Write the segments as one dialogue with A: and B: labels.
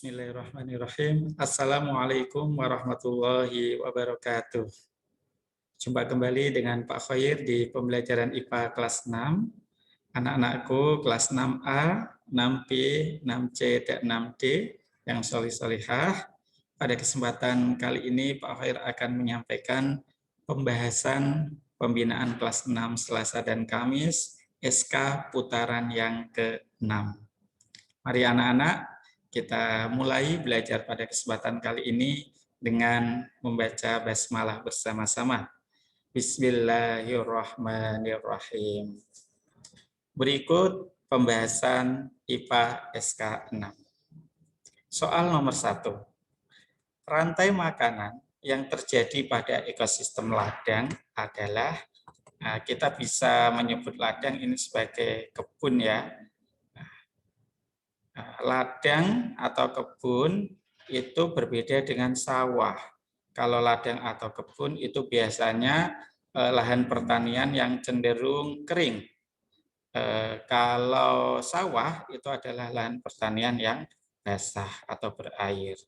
A: Bismillahirrahmanirrahim. Assalamualaikum warahmatullahi wabarakatuh. Jumpa kembali dengan Pak Khoir di pembelajaran IPA kelas 6. Anak-anakku kelas 6A, 6B, 6C, dan 6D yang solih-solihah. Pada kesempatan kali ini Pak Khoir akan menyampaikan pembahasan pembinaan kelas 6 Selasa dan Kamis, SK putaran yang ke-6. Mari anak-anak, kita mulai belajar pada kesempatan kali ini dengan membaca basmalah bersama-sama. Bismillahirrahmanirrahim. Berikut pembahasan IPA SK 6. Soal nomor 1. Rantai makanan yang terjadi pada ekosistem ladang adalah, kita bisa menyebut ladang ini sebagai kebun ya. Ladang atau kebun itu berbeda dengan sawah. Kalau ladang atau kebun itu biasanya lahan pertanian yang cenderung kering. Kalau sawah itu adalah lahan pertanian yang basah atau berair.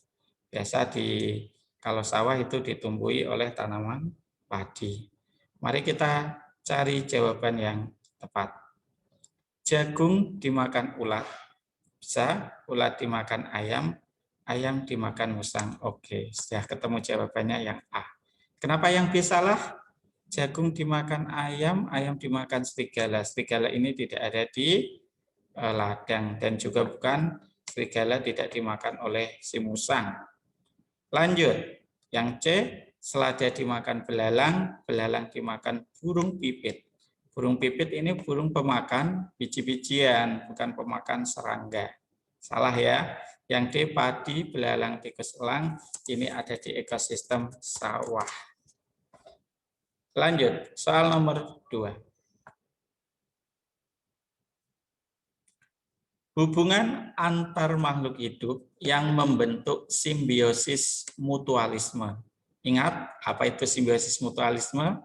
A: Kalau sawah itu ditumbuhi oleh tanaman padi. Mari kita cari jawaban yang tepat. Jagung dimakan ulat. Bisa, ulat dimakan ayam, ayam dimakan musang. Oke, sudah ketemu jawabannya yang A. Kenapa yang B salah? Jagung dimakan ayam, ayam dimakan serigala. Serigala ini tidak ada di ladang dan juga bukan serigala tidak dimakan oleh si musang. Lanjut, yang C, selada dimakan belalang, belalang dimakan burung pipit. Burung pipit ini burung pemakan biji-bijian, bukan pemakan serangga. Salah ya. Yang D, padi, belalang, tikus elang, ini ada di ekosistem sawah. Lanjut, soal nomor 2. Hubungan antar makhluk hidup yang membentuk simbiosis mutualisme. Ingat, apa itu simbiosis mutualisme?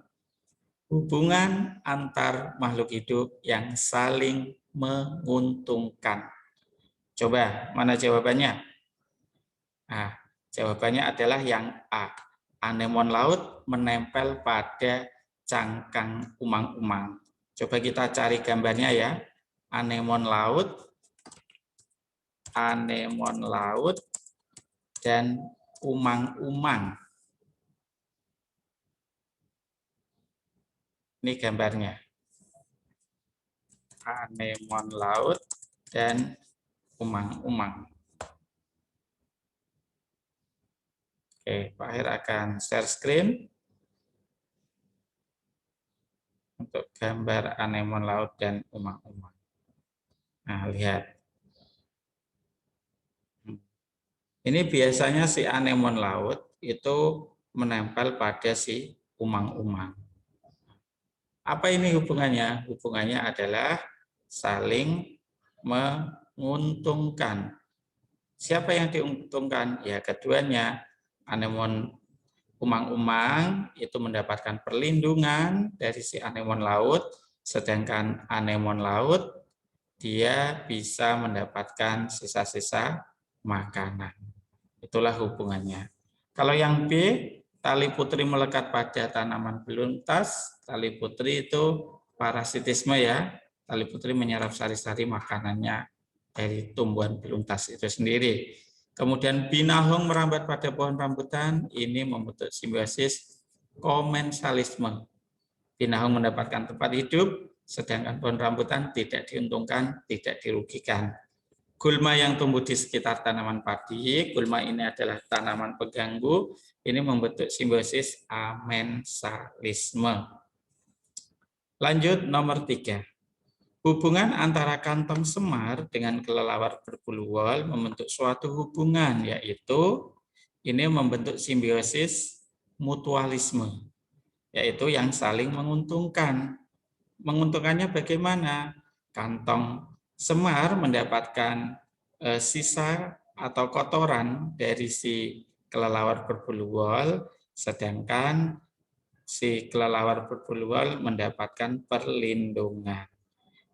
A: Hubungan antar makhluk hidup yang saling menguntungkan. Coba, mana jawabannya? Nah, jawabannya adalah yang A. Anemon laut menempel pada cangkang umang-umang. Coba kita cari gambarnya ya. Anemon laut, dan umang-umang. Ini gambarnya. Anemon laut dan umang-umang. Oke, Pak Akhir akan share screen untuk gambar anemon laut dan umang-umang. Nah, lihat. Ini biasanya si anemon laut itu menempel pada si umang-umang. Apa ini hubungannya? Hubungannya adalah saling menguntungkan. Siapa yang diuntungkan? Ya, keduanya. Anemon umang-umang itu mendapatkan perlindungan dari si anemon laut, sedangkan anemon laut dia bisa mendapatkan sisa-sisa makanan. Itulah hubungannya. Kalau yang B, tali putri melekat pada tanaman beluntas. Tali putri itu parasitisme ya. Tali putri menyerap sari-sari makanannya dari tumbuhan beluntas itu sendiri. Kemudian binahong merambat pada pohon rambutan, ini membentuk simbiosis komensalisme. Binahong mendapatkan tempat hidup, sedangkan pohon rambutan tidak diuntungkan, tidak dirugikan. Gulma yang tumbuh di sekitar tanaman padi, gulma ini adalah tanaman pengganggu, ini membentuk simbiosis amensalisme. Lanjut nomor 3. Hubungan antara kantong semar dengan kelelawar berbulu wol membentuk suatu hubungan, yaitu ini membentuk simbiosis mutualisme, yaitu yang saling menguntungkan. Menguntungkannya bagaimana? Kantong semar mendapatkan sisa atau kotoran dari si kelelawar berbulu wol, sedangkan si kelelawar berbulu wol mendapatkan perlindungan.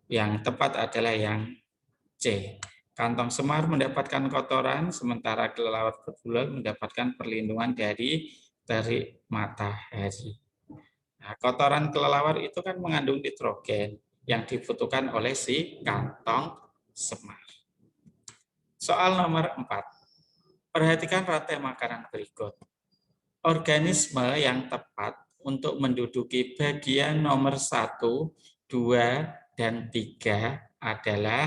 A: Yang tepat adalah yang C. Kantong semar mendapatkan kotoran, sementara kelelawar berbulal mendapatkan perlindungan dari terik matahari. Nah, kotoran kelelawar itu kan mengandung nitrogen yang dibutuhkan oleh si kantong semar. Soal nomor 4. Perhatikan rantai makanan berikut. Organisme yang tepat untuk menduduki bagian nomor 1, 2, dan 3 adalah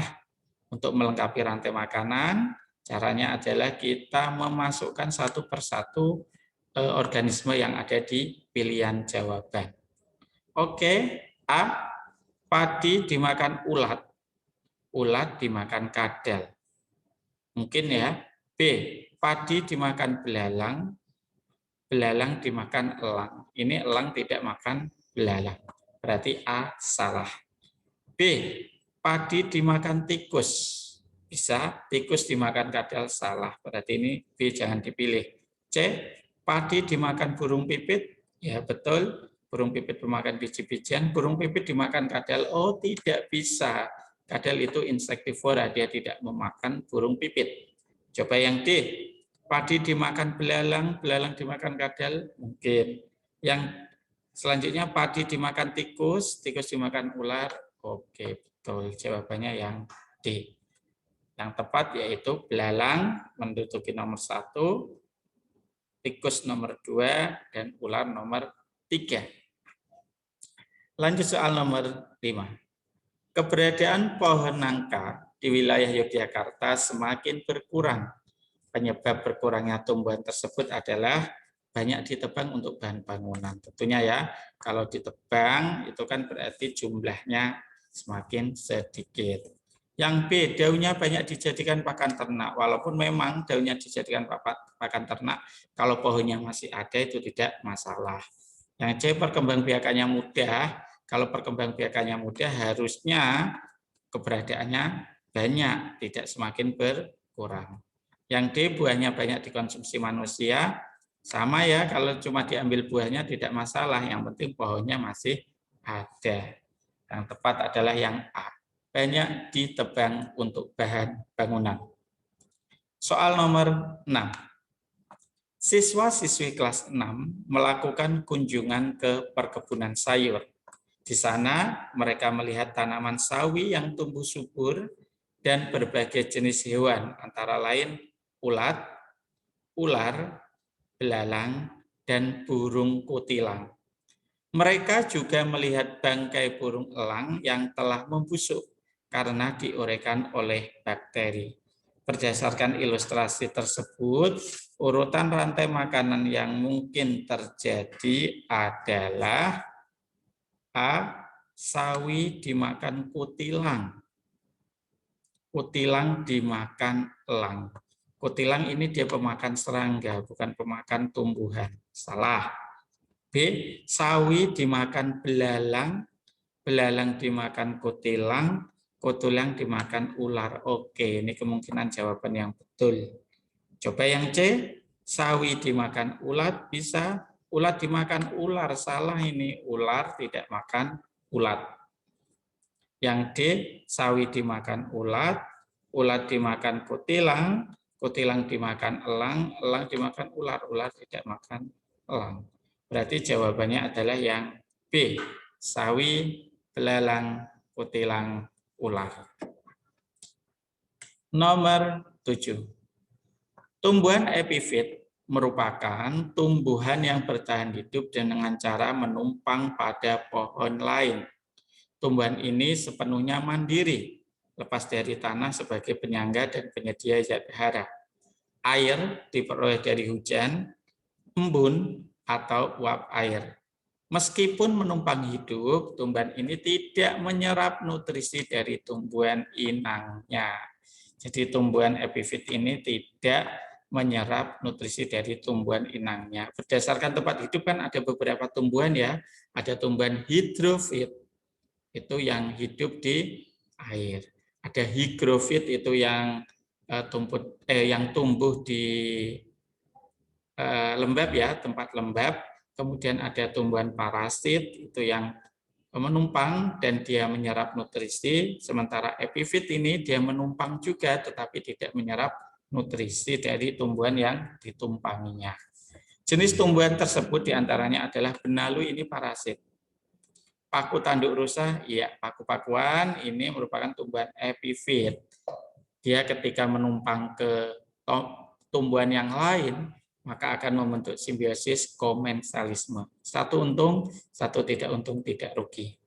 A: untuk melengkapi rantai makanan. Caranya adalah kita memasukkan satu persatu organisme yang ada di pilihan jawaban. Oke, A, padi dimakan ulat, ulat dimakan kadal. Mungkin ya. B, padi dimakan belalang, belalang dimakan elang. Ini elang tidak makan belalang. Berarti A salah. B, padi dimakan tikus. Bisa, tikus dimakan kadal, salah. Berarti ini B jangan dipilih. C, padi dimakan burung pipit. Ya betul, burung pipit memakan biji-bijian. Burung pipit dimakan kadal. Oh tidak bisa. Kadal itu insektivora, dia tidak memakan burung pipit. Coba yang D, padi dimakan belalang, belalang dimakan kadal. Mungkin. Yang selanjutnya padi dimakan tikus, tikus dimakan ular. Oke, betul. Jawabannya yang D. Yang tepat yaitu belalang menduduki nomor 1, tikus nomor 2, dan ular nomor 3. Lanjut soal nomor 5. Keberadaan pohon nangka di wilayah Yogyakarta semakin berkurang. Penyebab berkurangnya tumbuhan tersebut adalah banyak ditebang untuk bahan bangunan. Tentunya ya, kalau ditebang itu kan berarti jumlahnya semakin sedikit. Yang B, daunnya banyak dijadikan pakan ternak. Walaupun memang daunnya dijadikan pakan ternak, kalau pohonnya masih ada itu tidak masalah. Yang C, perkembangbiakannya mudah. Kalau perkembangbiakannya mudah harusnya keberadaannya banyak, tidak semakin berkurang. Yang D, buahnya banyak dikonsumsi manusia. Sama ya, kalau cuma diambil buahnya tidak masalah. Yang penting pohonnya masih ada. Yang tepat adalah yang A, banyak ditebang untuk bahan bangunan. Soal nomor 6. Siswa-siswi kelas 6 melakukan kunjungan ke perkebunan sayur. Di sana mereka melihat tanaman sawi yang tumbuh subur dan berbagai jenis hewan, antara lain ulat, ular, belalang, dan burung kutilang. Mereka juga melihat bangkai burung elang yang telah membusuk karena diuraikan oleh bakteri. Berdasarkan ilustrasi tersebut, urutan rantai makanan yang mungkin terjadi adalah A, sawi dimakan kutilang. Kutilang dimakan elang. Kutilang ini dia pemakan serangga, bukan pemakan tumbuhan. Salah. B, sawi dimakan belalang, belalang dimakan kutilang, kutilang dimakan ular. Oke, ini kemungkinan jawaban yang betul. Coba yang C, sawi dimakan ulat, bisa. Ulat dimakan ular, salah ini. Ular tidak makan ulat. Yang D, sawi dimakan ulat dimakan kutilang, kutilang dimakan elang, elang dimakan ular, ular tidak makan elang. Berarti jawabannya adalah yang B, sawi, belalang, kutilang, ular. Nomor 7. Tumbuhan epifit merupakan tumbuhan yang bertahan hidup dengan cara menumpang pada pohon lain. Tumbuhan ini sepenuhnya mandiri, lepas dari tanah sebagai penyangga dan penyedia zat hara. Air diperoleh dari hujan, embun, atau uap air. Meskipun menumpang hidup, tumbuhan ini tidak menyerap nutrisi dari tumbuhan inangnya. Jadi tumbuhan epifit ini tidak menyerap nutrisi dari tumbuhan inangnya. Berdasarkan tempat hidup kan ada beberapa tumbuhan ya. Ada tumbuhan hidrofit, itu yang hidup di air. Ada higrofit itu yang tumbuh di lembab ya, tempat lembab. Kemudian ada tumbuhan parasit itu yang menumpang dan dia menyerap nutrisi, sementara epifit ini dia menumpang juga tetapi tidak menyerap nutrisi dari tumbuhan yang ditumpanginya. Jenis tumbuhan tersebut diantaranya adalah benalu, ini parasit. Paku tanduk rusa, ya paku-pakuan ini merupakan tumbuhan epifit. Dia ketika menumpang ke tumbuhan yang lain, maka akan membentuk simbiosis komensalisme. Satu untung, satu tidak untung, tidak rugi.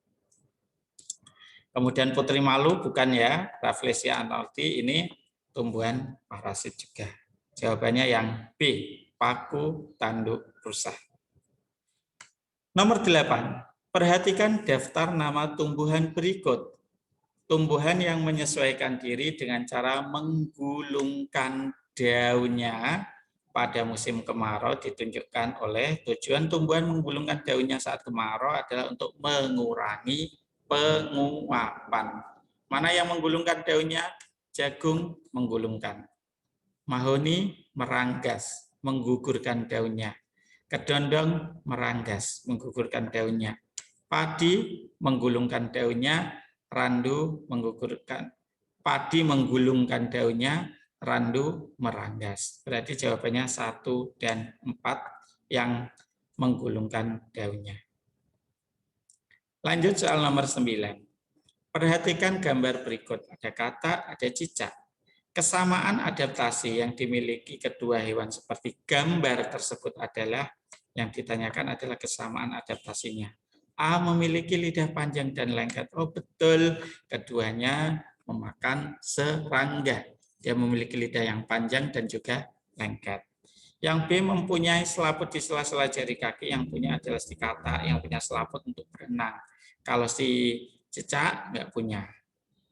A: Kemudian putri malu bukan ya, Rafflesia arnoldi ini tumbuhan parasit juga. Jawabannya yang B, paku tanduk rusa. Nomor 8, perhatikan daftar nama tumbuhan berikut. Tumbuhan yang menyesuaikan diri dengan cara menggulungkan daunnya pada musim kemarau ditunjukkan oleh tujuan tumbuhan menggulungkan daunnya saat kemarau adalah untuk mengurangi penguapan. Mana yang menggulungkan daunnya? Jagung menggulungkan. Mahoni meranggas, menggugurkan daunnya. Kedondong meranggas, menggugurkan daunnya. Padi menggulungkan daunnya, randu menggugurkan. Padi menggulungkan daunnya, randu meranggas. Berarti jawabannya 1 dan 4 yang menggulungkan daunnya. Lanjut soal nomor 9. Perhatikan gambar berikut. Ada kata, ada cicak. Kesamaan adaptasi yang dimiliki kedua hewan seperti gambar tersebut adalah, yang ditanyakan adalah kesamaan adaptasinya. A memiliki lidah panjang dan lengket. Oh betul, keduanya memakan serangga. Dia memiliki lidah yang panjang dan juga lengket. Yang B mempunyai selaput di sela-sela jari kaki, yang punya adalah si katak, yang punya selaput untuk berenang. Kalau si cicak nggak punya.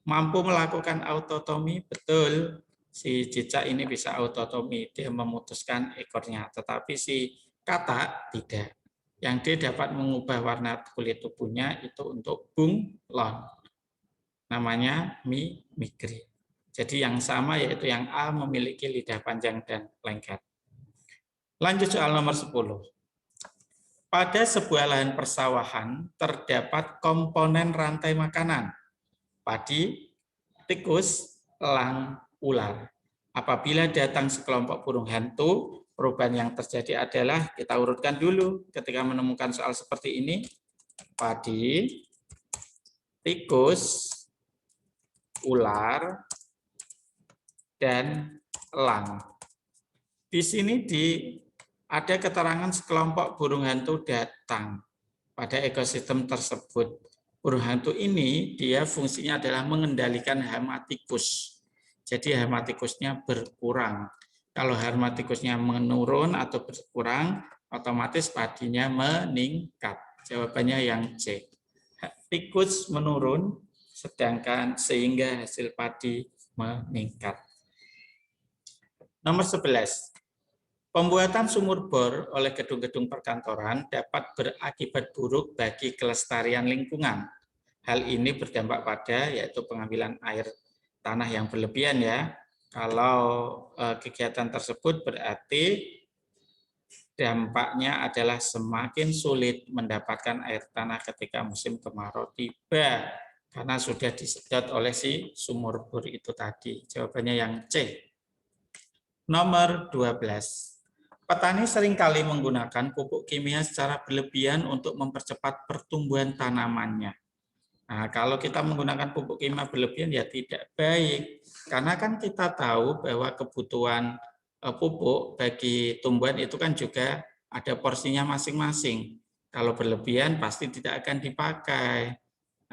A: Mampu melakukan autotomi, betul. Si cicak ini bisa autotomi, dia memutuskan ekornya. Tetapi si katak tidak. Yang dia dapat mengubah warna kulit tubuhnya itu untuk bunglon. Namanya mimikri. Jadi yang sama yaitu yang A memiliki lidah panjang dan lengket. Lanjut soal nomor 10. Pada sebuah lahan persawahan terdapat komponen rantai makanan. Padi, tikus, elang, ular. Apabila datang sekelompok burung hantu, perubahan yang terjadi adalah, kita urutkan dulu ketika menemukan soal seperti ini, padi, tikus, ular, dan elang. Di sini ada keterangan sekelompok burung hantu datang pada ekosistem tersebut. Burung hantu ini dia fungsinya adalah mengendalikan hama tikus. Jadi hama tikusnya berkurang. Kalau hama tikusnya menurun atau berkurang, otomatis padinya meningkat. Jawabannya yang C. Tikus menurun, sedangkan sehingga hasil padi meningkat. Nomor 11. Pembuatan sumur bor oleh gedung-gedung perkantoran dapat berakibat buruk bagi kelestarian lingkungan. Hal ini berdampak pada yaitu pengambilan air tanah yang berlebihan ya. Kalau kegiatan tersebut berarti dampaknya adalah semakin sulit mendapatkan air tanah ketika musim kemarau tiba karena sudah disedot oleh si sumur bor itu tadi. Jawabannya yang C. Nomor 12. Petani seringkali menggunakan pupuk kimia secara berlebihan untuk mempercepat pertumbuhan tanamannya. Nah, kalau kita menggunakan pupuk kimia berlebihan ya tidak baik. Karena kan kita tahu bahwa kebutuhan pupuk bagi tumbuhan itu kan juga ada porsinya masing-masing. Kalau berlebihan pasti tidak akan dipakai.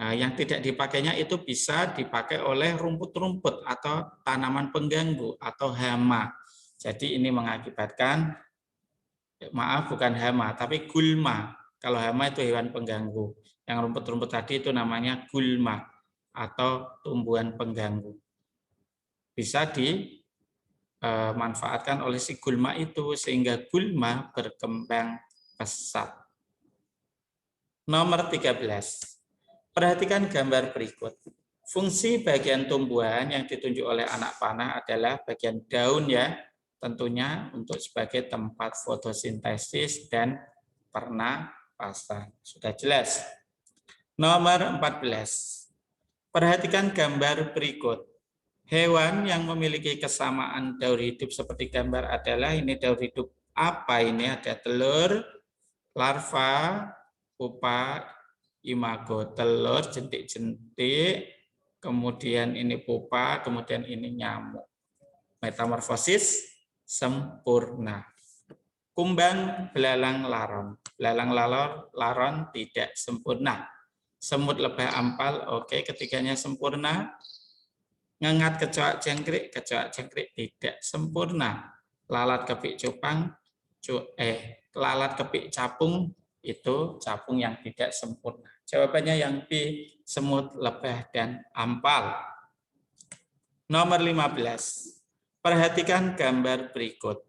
A: Nah, yang tidak dipakainya itu bisa dipakai oleh rumput-rumput atau tanaman pengganggu atau hama. Jadi ini mengakibatkan, maaf bukan hama, tapi gulma. Kalau hama itu hewan pengganggu. Yang rumput-rumput tadi itu namanya gulma atau tumbuhan pengganggu. Bisa dimanfaatkan oleh si gulma itu sehingga gulma berkembang pesat. Nomor 13. Perhatikan gambar berikut. Fungsi bagian tumbuhan yang ditunjuk oleh anak panah adalah bagian daun ya, tentunya untuk sebagai tempat fotosintesis dan pernapasan. Sudah jelas. Nomor 14. Perhatikan gambar berikut. Hewan yang memiliki kesamaan daur hidup seperti gambar adalah ini daur hidup apa ini? Ada telur, larva, pupa, imago. Telur, jentik-jentik, kemudian ini pupa, kemudian ini nyamuk. Metamorfosis sempurna. Kumbang, belalang, laron. Belalang, laron tidak sempurna. Semut, lebah, ampal, oke, ketiganya sempurna. Ngengat, kecoak, jangkrik tidak sempurna. Lalat, kepik, cupang, lalat, kepik, capung, itu capung yang tidak sempurna. Jawabannya yang B, semut, lebah, dan ampal. Nomor 15. Perhatikan gambar berikut.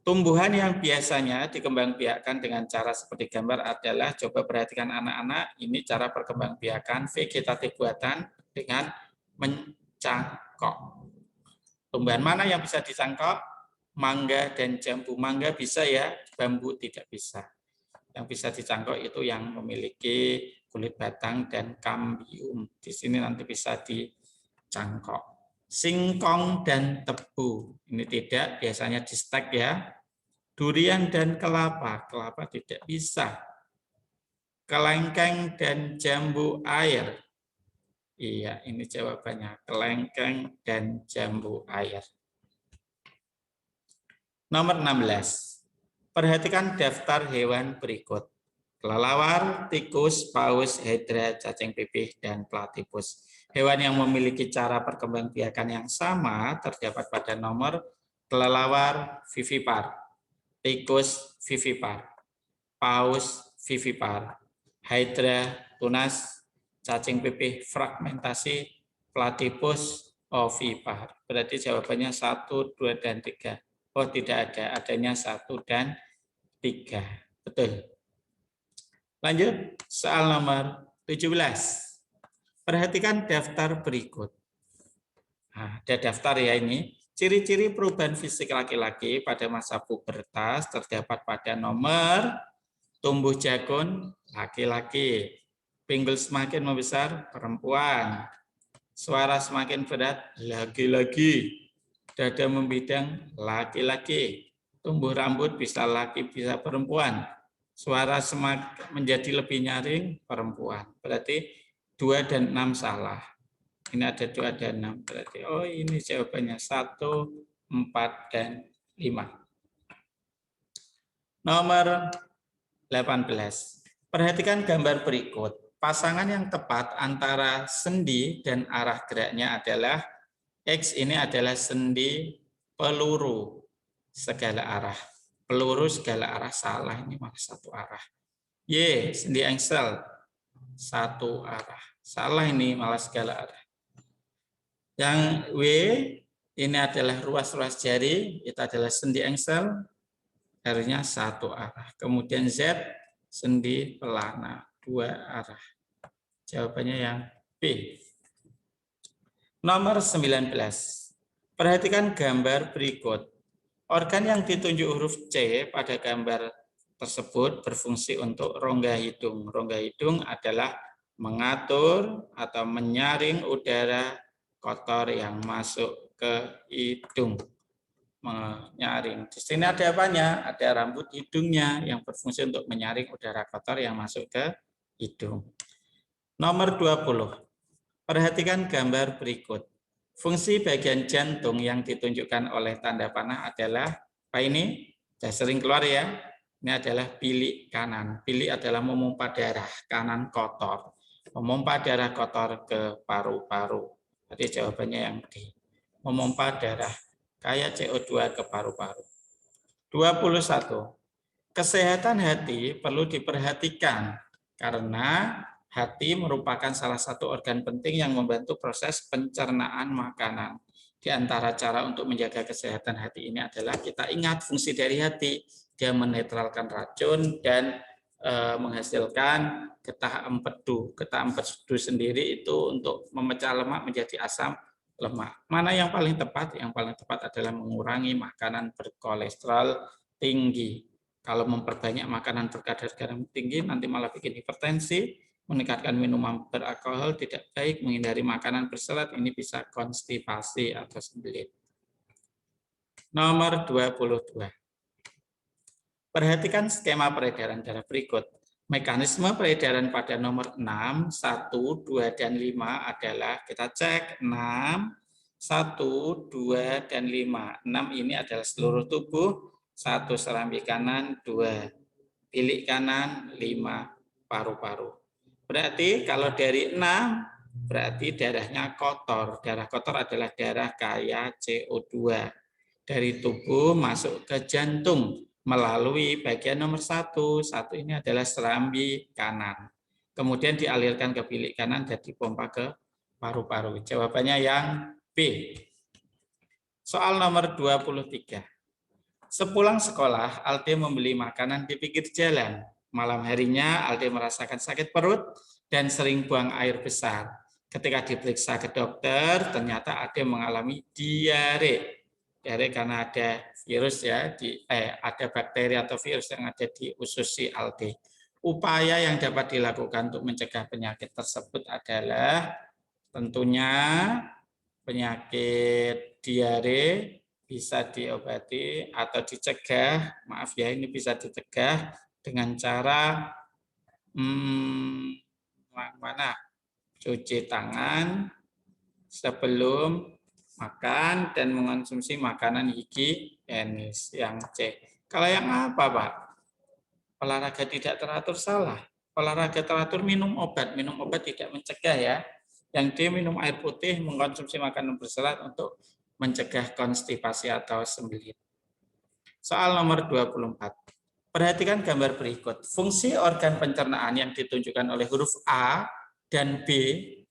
A: Tumbuhan yang biasanya dikembangbiakkan dengan cara seperti gambar adalah, coba perhatikan anak-anak, ini cara perkembangbiakan vegetatif buatan dengan mencangkok. Tumbuhan mana yang bisa dicangkok? Mangga dan jambu. Mangga bisa ya, bambu tidak bisa. Yang bisa dicangkok itu yang memiliki kulit batang dan kambium. Di sini nanti bisa dicangkok. Singkong dan tebu. Ini tidak, biasanya di stek ya. Durian dan kelapa. Kelapa tidak bisa. Kelengkeng dan jambu air. Iya, ini jawabannya. Kelengkeng dan jambu air. Nomor 16. Perhatikan daftar hewan berikut. Kelelawar, tikus, paus, hidra, cacing pipih, dan platypus. Hewan yang memiliki cara perkembangbiakan yang sama terdapat pada nomor kelelawar vivipar, tikus vivipar, paus vivipar, hidra tunas, cacing pipih fragmentasi, platypus ovipar. Berarti jawabannya 1, 2, dan 3. Oh, tidak ada, adanya 1 dan 3. Betul. Lanjut, soal nomor 17. Perhatikan daftar berikut. Nah, ada daftar ya ini. Ciri-ciri perubahan fisik laki-laki pada masa pubertas terdapat pada nomor tumbuh jagon, laki-laki. Pinggul semakin membesar, perempuan. Suara semakin berat, laki-laki. Dada membidang, laki-laki. Tumbuh rambut bisa laki, bisa perempuan. Suara semakin menjadi lebih nyaring, perempuan. Berarti 2 dan 6 salah. Ini ada 2 dan 6. Berarti, oh ini jawabannya 1, 4, dan 5. Nomor 18. Perhatikan gambar berikut. Pasangan yang tepat antara sendi dan arah geraknya adalah X ini adalah sendi peluru segala arah. Peluru segala arah salah, ini malah satu arah. Y, sendi engsel satu arah. Salah ini malah segala arah. Yang W ini adalah ruas-ruas jari, itu adalah sendi engsel, harusnya satu arah. Kemudian Z, sendi pelana, 2 arah. Jawabannya yang B. Nomor 19. Perhatikan gambar berikut. Organ yang ditunjuk huruf C pada gambar tersebut berfungsi untuk rongga hidung. Rongga hidung adalah mengatur atau menyaring udara kotor yang masuk ke hidung. Menyaring. Di sini ada apanya? Ada rambut hidungnya yang berfungsi untuk menyaring udara kotor yang masuk ke hidung. Nomor 20. Perhatikan gambar berikut. Fungsi bagian jantung yang ditunjukkan oleh tanda panah adalah apa ini? Sudah sering keluar ya. Ini adalah bilik kanan. Bilik adalah memompa darah, kanan kotor. Memompa darah kotor ke paru-paru. Jadi jawabannya yang D. Memompa darah kayak CO2 ke paru-paru. 21. Kesehatan hati perlu diperhatikan karena hati merupakan salah satu organ penting yang membantu proses pencernaan makanan. Di antara cara untuk menjaga kesehatan hati ini adalah kita ingat fungsi dari hati. Dia menetralkan racun dan menghasilkan getah empedu. Getah empedu sendiri itu untuk memecah lemak menjadi asam lemak. Mana yang paling tepat? Yang paling tepat adalah mengurangi makanan berkolesterol tinggi. Kalau memperbanyak makanan berkadar garam tinggi nanti malah bikin hipertensi, meningkatkan minuman beralkohol tidak baik, menghindari makanan berserat, ini bisa konstipasi atau sembelit. Nomor 22. Perhatikan skema peredaran darah berikut. Mekanisme peredaran pada nomor 6, 1, 2, dan 5 adalah, kita cek 6, 1, 2, dan 5. 6 ini adalah seluruh tubuh, 1 serambi kanan, 2 bilik kanan, 5 paru-paru. Berarti kalau dari 6, berarti darahnya kotor. Darah kotor adalah darah kaya CO2. Dari tubuh masuk ke jantung melalui bagian nomor 1. 1 ini adalah serambi kanan. Kemudian dialirkan ke bilik kanan dan dipompa ke paru-paru. Jawabannya yang B. Soal nomor 23. Sepulang sekolah, Alde membeli makanan di pinggir jalan. Malam harinya, Alde merasakan sakit perut dan sering buang air besar. Ketika diperiksa ke dokter, ternyata Alde mengalami diare. Diare karena ada virus ya, ada bakteri atau virus yang ada di usus si Alde. Upaya yang dapat dilakukan untuk mencegah penyakit tersebut adalah tentunya penyakit diare bisa diobati atau dicegah, maaf ya, ini bisa dicegah dengan cara cuci tangan sebelum makan dan mengonsumsi makanan higienis. Yang C. Kalau yang apa, Pak? Olahraga tidak teratur salah. Olahraga teratur minum obat. Minum obat tidak mencegah ya. Yang D, minum air putih, mengkonsumsi makanan berserat untuk mencegah konstipasi atau sembelit. Soal nomor 24. Perhatikan gambar berikut. Fungsi organ pencernaan yang ditunjukkan oleh huruf A dan B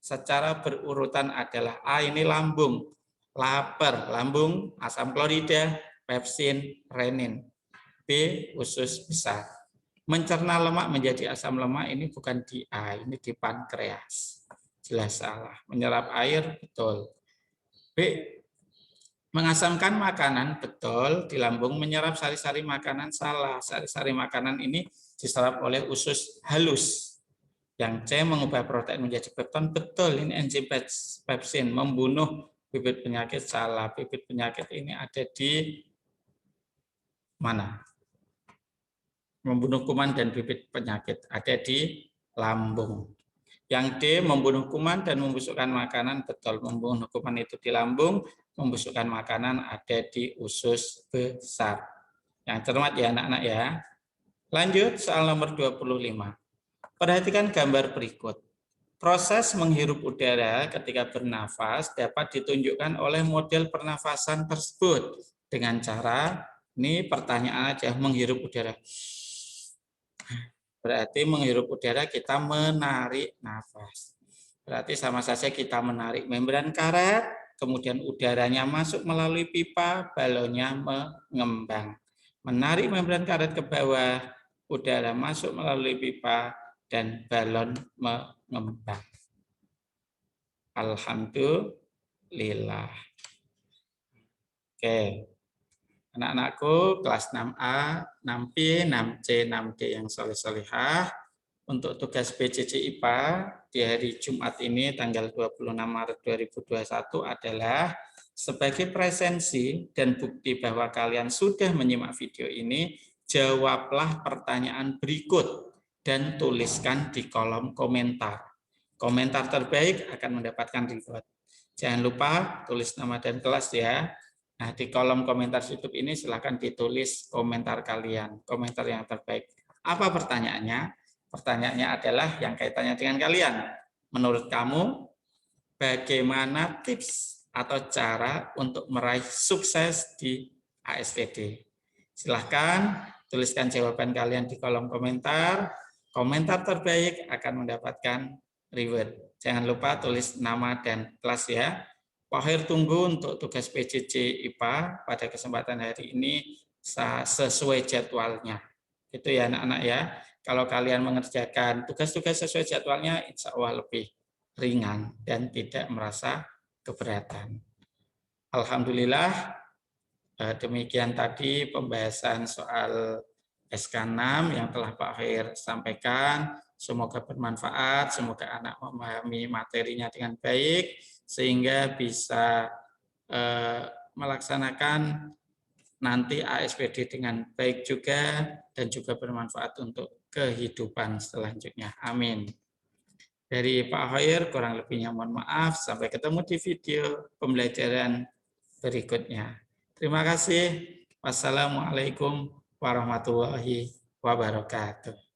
A: secara berurutan adalah A ini lambung, lapar, lambung, asam klorida, pepsin, renin. B, usus besar. Mencerna lemak menjadi asam lemak ini bukan di A, ini di pankreas. Jelas salah. Menyerap air, betul. B, mengasamkan makanan, betul. Di lambung menyerap sari-sari makanan, salah. Sari-sari makanan ini diserap oleh usus halus. Yang C, mengubah protein menjadi pepton, betul. Ini enzim pepsin, membunuh bibit penyakit, salah. Bibit penyakit ini ada di mana? Membunuh kuman dan bibit penyakit ada di lambung. Yang D, membunuh kuman dan membusukkan makanan, betul. Membunuh kuman itu di lambung, membusukkan makanan ada di usus besar. Yang cermat ya anak-anak ya. Lanjut soal nomor 25. Perhatikan gambar berikut. Proses menghirup udara ketika bernafas dapat ditunjukkan oleh model pernafasan tersebut dengan cara, ini pertanyaan aja, menghirup udara. Berarti menghirup udara kita menarik nafas. Berarti sama saja kita menarik membran karet, kemudian udaranya masuk melalui pipa, balonnya mengembang. Menarik membran karet ke bawah, udara masuk melalui pipa, dan balon mengembang. Alhamdulillah. Oke. Anak-anakku kelas 6A, 6B, 6C, 6D yang soleh-solehah. Untuk tugas PJJ IPA di hari Jumat ini tanggal 26 Maret 2021 adalah sebagai presensi dan bukti bahwa kalian sudah menyimak video ini, jawablah pertanyaan berikut dan tuliskan di kolom komentar. Komentar terbaik akan mendapatkan reward. Jangan lupa tulis nama dan kelas ya. Nah, di kolom komentar YouTube ini silahkan ditulis komentar kalian, komentar yang terbaik. Apa pertanyaannya? Pertanyaannya adalah yang kaitannya dengan kalian. Menurut kamu, bagaimana tips atau cara untuk meraih sukses di ASVD? Silahkan tuliskan jawaban kalian di kolom komentar. Komentar terbaik akan mendapatkan reward. Jangan lupa tulis nama dan kelas ya. Pak Hir tunggu untuk tugas PJJ IPA pada kesempatan hari ini sesuai jadwalnya. Itu ya anak-anak ya. Kalau kalian mengerjakan tugas-tugas sesuai jadwalnya, insya Allah lebih ringan dan tidak merasa keberatan. Alhamdulillah, demikian tadi pembahasan soal SK6 yang telah Pak Khair sampaikan. Semoga bermanfaat, semoga anak memahami materinya dengan baik, sehingga bisa melaksanakan nanti ASPD dengan baik juga, dan juga bermanfaat untuk kehidupan selanjutnya. Amin. Dari Pak Khair, kurang lebihnya mohon maaf. Sampai ketemu di video pembelajaran berikutnya. Terima kasih. Wassalamualaikum warahmatullahi wabarakatuh.